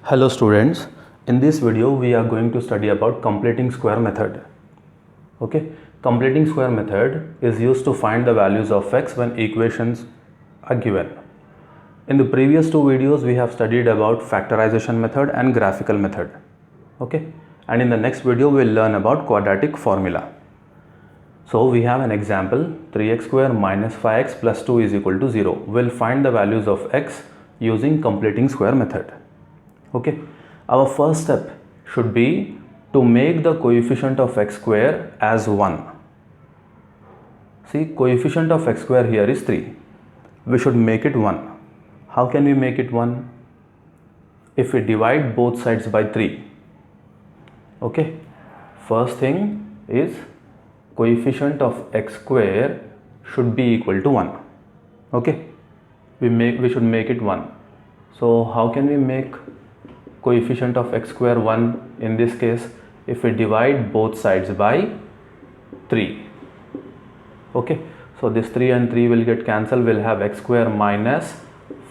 Hello students, in this video we are going to study about completing square method. Okay, completing square method is used to find the values of x when equations are given. In the previous two videos we have studied about factorization method and graphical method. Okay, and in the next video we will learn about quadratic formula. So we have an example, 3x square minus 5x plus 2 is equal to 0. We'll find the values of x using completing square method. Okay, our first step should be to make the coefficient of x square as 1. See, coefficient of x square here is 3. We should make it 1. How can we make it 1? If we divide both sides by 3. Okay, first thing is coefficient of x square should be equal to 1. Okay, we should make it 1. So how can we make coefficient of x square 1 in this case? If we divide both sides by 3. Okay, so this 3 and 3 will get cancelled. We'll have x square minus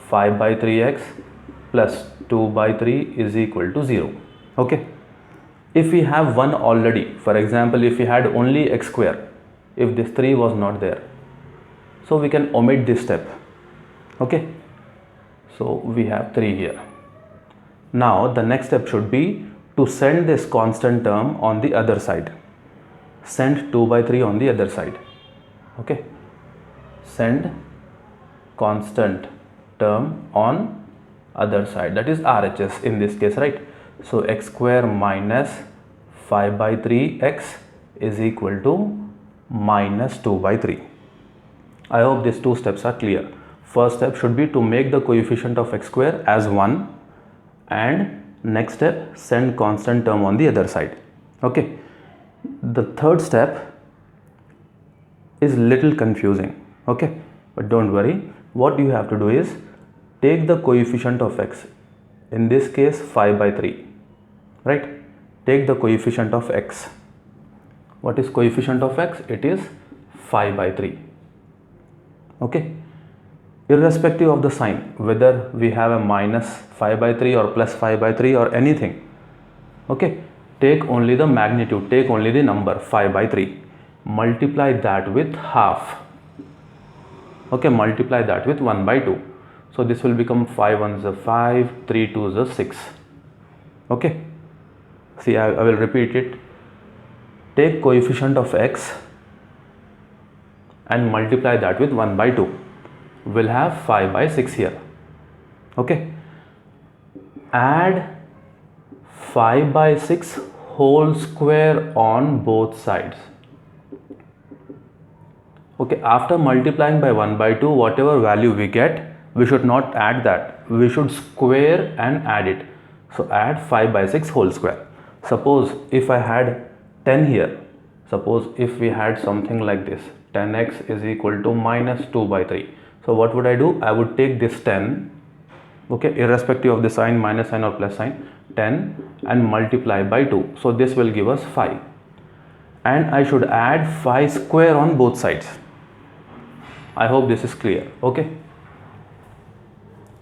5 by 3x plus 2 by 3 is equal to 0. Okay, if we have 1 already, for example, if we had only x square, if this 3 was not there, so we can omit this step. Okay, so we have 3 here. Now the next step should be to send this constant term on the other side. Send 2 by 3 on the other side. Okay, send constant term on other side, that is RHS in this case, right? So x square minus 5 by 3x is equal to minus 2 by 3. I hope these two steps are clear. First step should be to make the coefficient of x square as 1, and next step, send constant term on the other side. Okay, the third step is little confusing. Okay, but don't worry, what you have to do is take the coefficient of x, in this case 5 by 3, right? Take the coefficient of x. What is coefficient of x? It is 5 by 3. Okay, irrespective of the sign, whether we have a minus 5 by 3 or plus 5 by 3 or anything. Okay, take only the magnitude, take only the number 5 by 3, multiply that with half. Okay, multiply that with 1 by 2. So this will become 5 ones are 5, 3 twos are 6. Okay, see, I will repeat it. Take coefficient of x and multiply that with 1 by 2. We'll have 5 by 6 here. Okay, add 5 by 6 whole square on both sides. Okay, after multiplying by 1 by 2, whatever value we get, we should not add that, we should square and add it. So add 5 by 6 whole square. Suppose if I had 10 here, suppose if we had something like this, 10x is equal to minus 2 by 3. So what would I do? I would take this 10, okay, irrespective of the sign, minus sign or plus sign, 10 and multiply by 2. So this will give us 5. And I should add 5 square on both sides. I hope this is clear. Okay.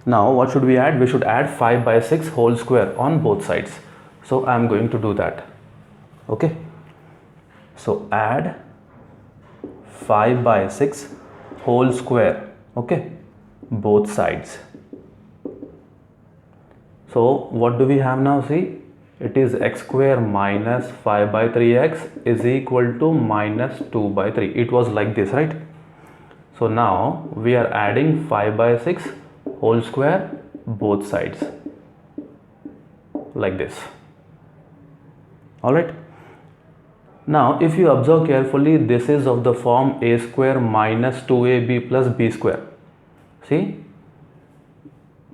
Now what should we add? We should add 5 by 6 whole square on both sides. So I am going to do that. Okay. So add 5 by 6 whole square. Okay, both sides. So what do we have now? See, it is x square minus 5 by 3x is equal to minus 2 by 3. It was like this, right? So now we are adding 5 by 6 whole square both sides like this. Alright. Now if you observe carefully, this is of the form a square minus 2ab plus b square. See,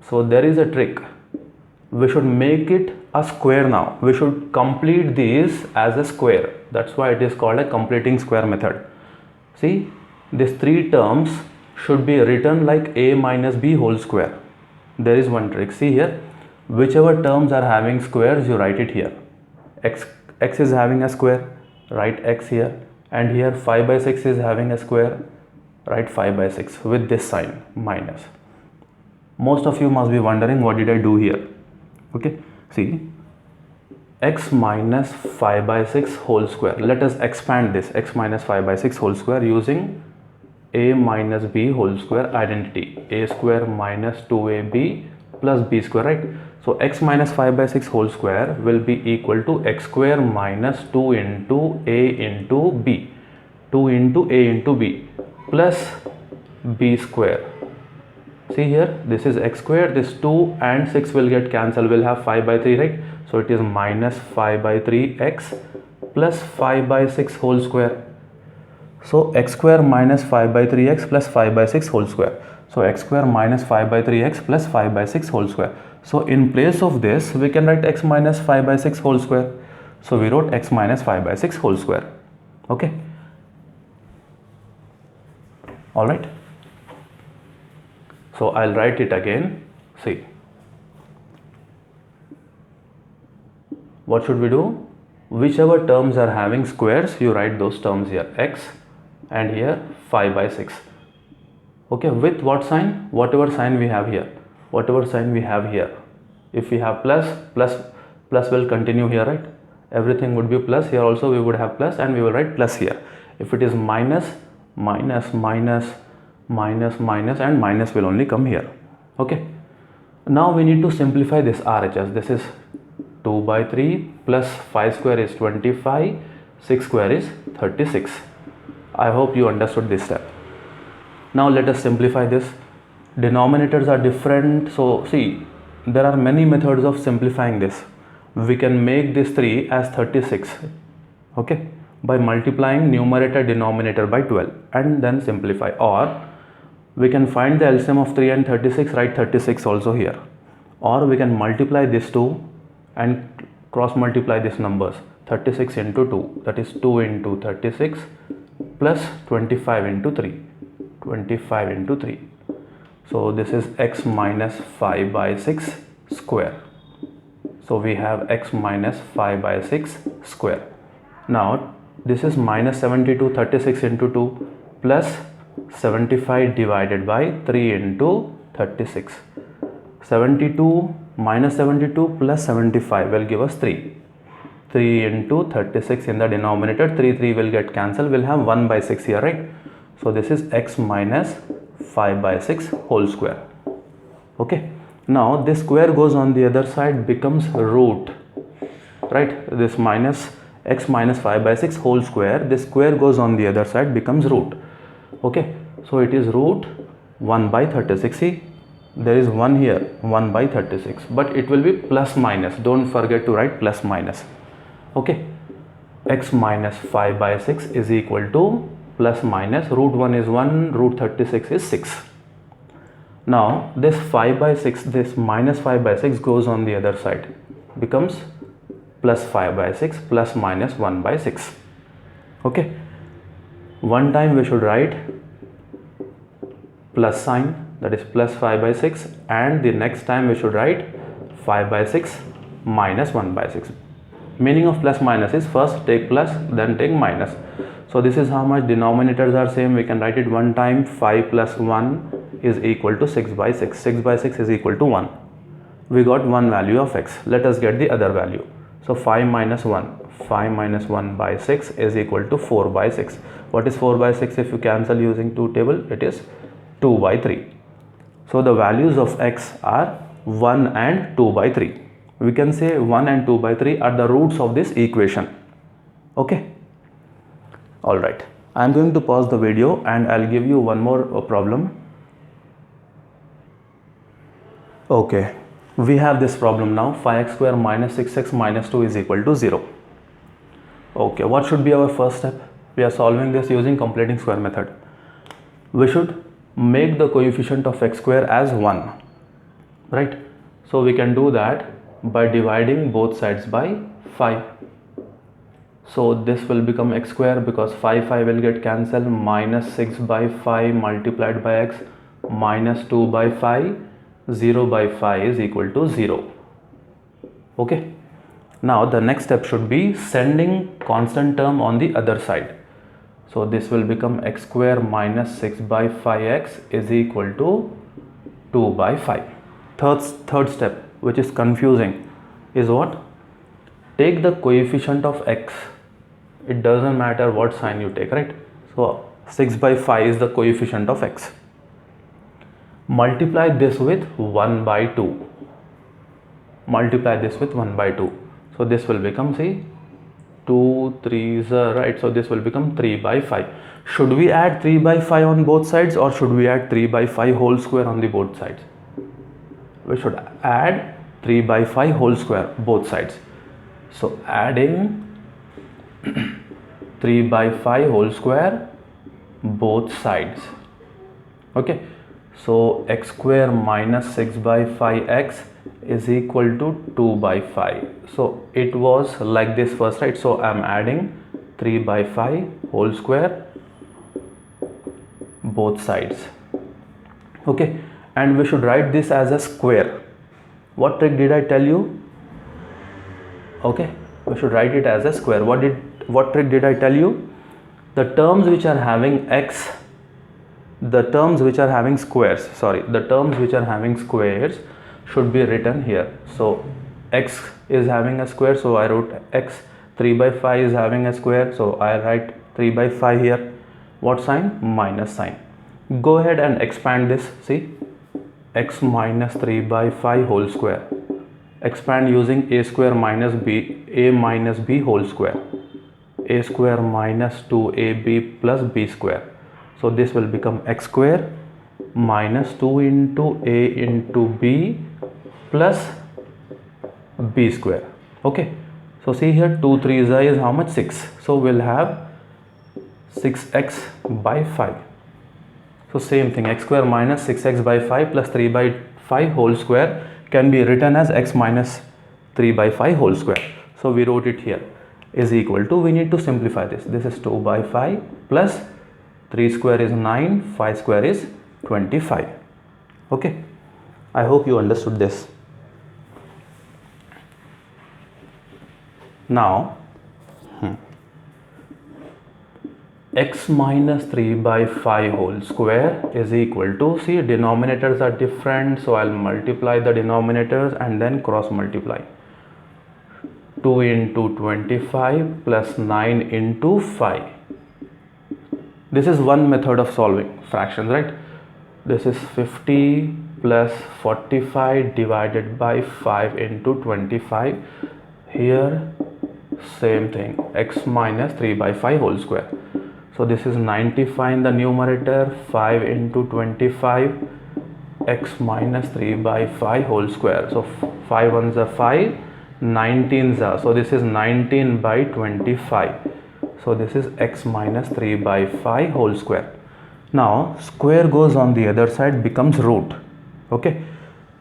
so there is a trick. We should make it a square now. We should complete these as a square. That's why it is called a completing square method. See, these three terms should be written like a minus b whole square. There is one trick. See here, whichever terms are having squares, you write it here. X is having a square, write x here, and here 5 by 6 is having a square, write 5 by 6 with this sign minus. Most of you must be wondering, what did I do here? Okay, see, x minus 5 by 6 whole square. Let us expand this x minus 5 by 6 whole square using a minus b whole square identity. A square minus 2ab plus b square, right? So x minus 5 by 6 whole square will be equal to x square minus 2 into a into b, 2 into a into b plus b square. See here, this is x square, this 2 and 6 will get cancelled, we'll have 5 by 3, right? So it is minus 5 by 3x plus 5 by 6 whole square. So x square minus 5 by 3x plus 5 by 6 whole square. So x square minus 5 by 3x plus 5 by 6 whole square. So in place of this, we can write x minus 5 by 6 whole square. So we wrote x minus 5 by 6 whole square. Okay. Alright. So I'll write it again. See. What should we do? Whichever terms are having squares, you write those terms here. X and here 5 by 6. Okay, with what sign? Whatever sign we have here. Whatever sign we have here. If we have plus will continue here, right? Everything would be plus. Here also we would have plus and we will write plus here. If it is minus and minus will only come here. Okay. Now we need to simplify this RHS. This is 2 by 3 plus 5 square is 25, 6 square is 36. I hope you understood this step. Now let us simplify this. Denominators are different. So see, there are many methods of simplifying this. We can make this 3 as 36. Okay. By multiplying numerator denominator by 12 and then simplify, or we can find the LCM of 3 and 36, write 36 also here, or we can multiply this 2 and cross multiply these numbers. 36 into 2, that is 2 into 36 plus 25 into 3, 25 into 3. So this is x minus 5 by 6 square. So we have x minus 5 by 6 square. Now this is minus 72, 36 into 2 plus 75 divided by 3 into 36. 72 minus 72 plus 75 will give us 3. 3 into 36 in the denominator, 3 will get cancelled, we'll have 1 by 6 here, right? So this is x minus 5 by 6 whole square. Okay. Now this square goes on the other side, becomes root, right? This minus x minus 5 by 6 whole square, this square goes on the other side, becomes root. Okay. So it is root 1 by 36. See, there is 1 here, 1 by 36, but it will be plus minus. Don't forget to write plus minus. Okay. X minus 5 by 6 is equal to plus minus root 1 is 1, root 36 is 6. Now this 5 by 6, this minus 5 by 6 goes on the other side, becomes plus 5 by 6 plus minus 1 by 6. Okay. One time we should write plus sign, that is plus 5 by 6, and the next time we should write 5 by 6 minus 1 by 6. Meaning of plus minus is first take plus, then take minus. So this is how much denominators are same. We can write it one time. 5 plus 1 is equal to 6 by 6. 6 by 6 is equal to 1. We got one value of x. Let us get the other value. So 5 minus 1. 5 minus 1 by 6 is equal to 4 by 6. What is 4 by 6 if you cancel using 2 table? It is 2 by 3. So the values of x are 1 and 2 by 3. We can say 1 and 2 by 3 are the roots of this equation. Okay. Alright. I am going to pause the video and I'll give you one more problem. Okay. We have this problem now. 5x square minus 6x minus 2 is equal to 0. Okay. What should be our first step? We are solving this using completing square method. We should make the coefficient of x square as 1. Right. So we can do that by dividing both sides by 5. So this will become x square because 5 will get cancelled, minus 6 by 5 multiplied by x minus 2 by 5, 0 by 5 is equal to 0. Okay. Now the next step should be sending constant term on the other side. So this will become x square minus 6 by 5x is equal to 2 by 5. Third step. which is confusing is what? Take the coefficient of x. It doesn't matter what sign you take, right? So 6/5 is the coefficient of x. Multiply this with 1/2. Multiply this with 1/2. So this will become, see, 2 3s are right, so this will become 3/5. Should we add 3/5 on both sides, or should we add 3/5 whole square on the both sides? We should add 3/5 whole square both sides. So adding 3/5 whole square both sides. Okay, so x square minus 6/5x is equal to 2/5. So it was like this first, right? So I'm adding 3/5 whole square both sides. Okay, and we should write this as a square. What trick did I tell you? Okay, we should write it as a square. What trick did I tell you? The terms which are having x, the terms which are having squares, the terms which are having squares should be written here. So x is having a square, so I wrote x. 3/5 is having a square, so I write 3/5 here. What sign? Minus sign. Go ahead and expand this. See, x minus 3/5 whole square. Expand using a square minus b, a minus b whole square. A square minus 2ab plus b square. So this will become x square minus 2 into a into b plus b square. Okay, so see here, 2 3s is how much? 6. So we'll have 6x/5. So same thing, x square minus 6x/5 plus 3/5 whole square can be written as x minus 3/5 whole square. So we wrote it here is equal to, we need to simplify this. This is 2/5 plus 3 square is 9, 5 square is 25. Okay, I hope you understood this. Now x minus 3/5 whole square is equal to, see, denominators are different, so I'll multiply the denominators and then cross multiply. 2 into 25 plus 9 into 5. This is one method of solving fractions, right? This is 50 plus 45 divided by 5 into 25. Here same thing, x minus 3/5 whole square. So this is 95 in the numerator, 5 into 25, x minus 3/5 whole square. So 5 ones are 5, 19s are, so this is 19/25. So this is x minus 3/5 whole square. Now square goes on the other side, becomes root. Okay,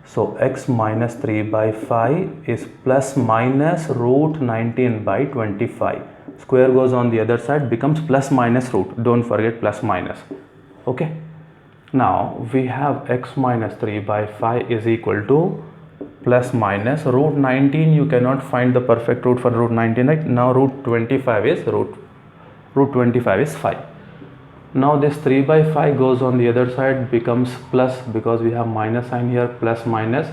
so x minus 3/5 is plus minus root 19/25. Square goes on the other side, becomes plus minus root. Don't forget plus minus. Okay, now we have x minus 3/5 is equal to plus minus root 19. You cannot find the perfect root for root 19, right? Now root 25 is root 25 is 5. Now this 3/5 goes on the other side, becomes plus, because we have minus sign here, plus minus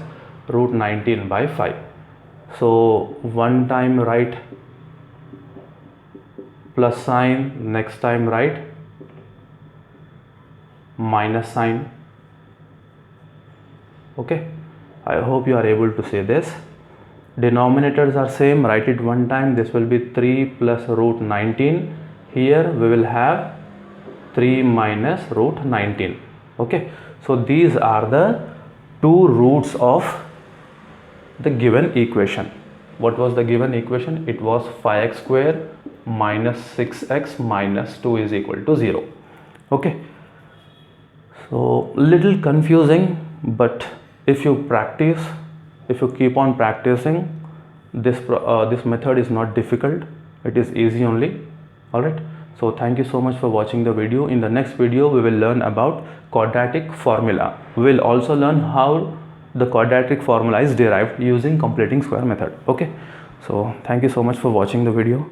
root 19/5. So one time write plus sign, next time write minus sign. Okay, I hope you are able to see this. Denominators are same, write it one time. This will be 3 plus root 19. Here we will have 3 minus root 19. Okay, so these are the two roots of the given equation. What was the given equation? It was 5x square minus 6x minus 2 is equal to 0. Okay, so little confusing, but if you practice, if you keep on practicing, this method is not difficult, it is easy only. All right, so thank you so much for watching the video. In the next video we will learn about quadratic formula. We will also learn how the quadratic formula is derived using completing square method. Okay, so thank you so much for watching the video.